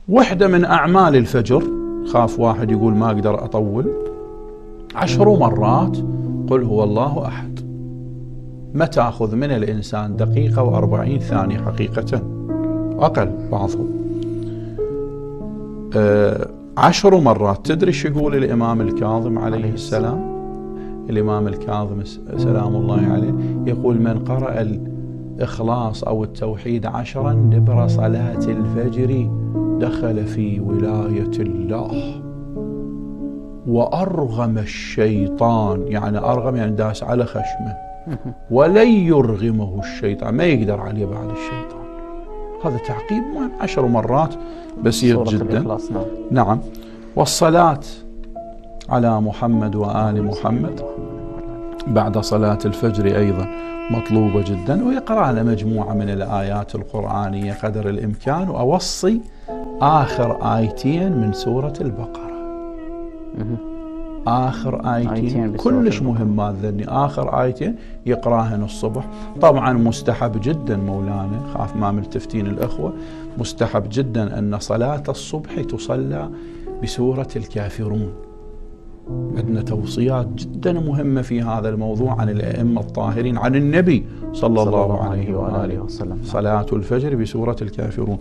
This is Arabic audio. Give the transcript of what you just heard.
وحدة من أعمال الفجر، خاف واحد يقول ما أقدر أطول، 10 مرات قل هو الله أحد. ما تأخذ من الإنسان دقيقة و40 ثانية حقيقة، أقل بعضهم. 10 مرات. تدري شو يقول الإمام الكاظم عليه السلام؟ الإمام الكاظم سلام الله عليه يقول: من قرأ الإخلاص أو التوحيد 10 دبر صلاة الفجر دخل في ولاية الله وأرغم الشيطان، يعني أرغم يعني داس على خشمه، ولن يرغمه الشيطان، ما يقدر عليه بعد الشيطان. هذا تعقيب مهم. 10 مرات بسيط جدا. نعم. والصلاة على محمد وآل محمد بعد صلاة الفجر أيضا مطلوبة جدا. ويقرأنا مجموعة من الآيات القرآنية قدر الإمكان. وأوصي آخر آيتين من سورة البقرة، آخر آيتين كلش مهمات ذني، آخر آيتين يقراهن الصبح. طبعا مستحب جدا مولانا، خاف ما ملتفتين الأخوة، مستحب جدا أن صلاة الصبح تصلى بسورة الكافرون. عندنا توصيات جدا مهمة في هذا الموضوع عن الأئمة الطاهرين، عن النبي صلى الله عليه وآله وسلم، صلاة الفجر بسورة الكافرون.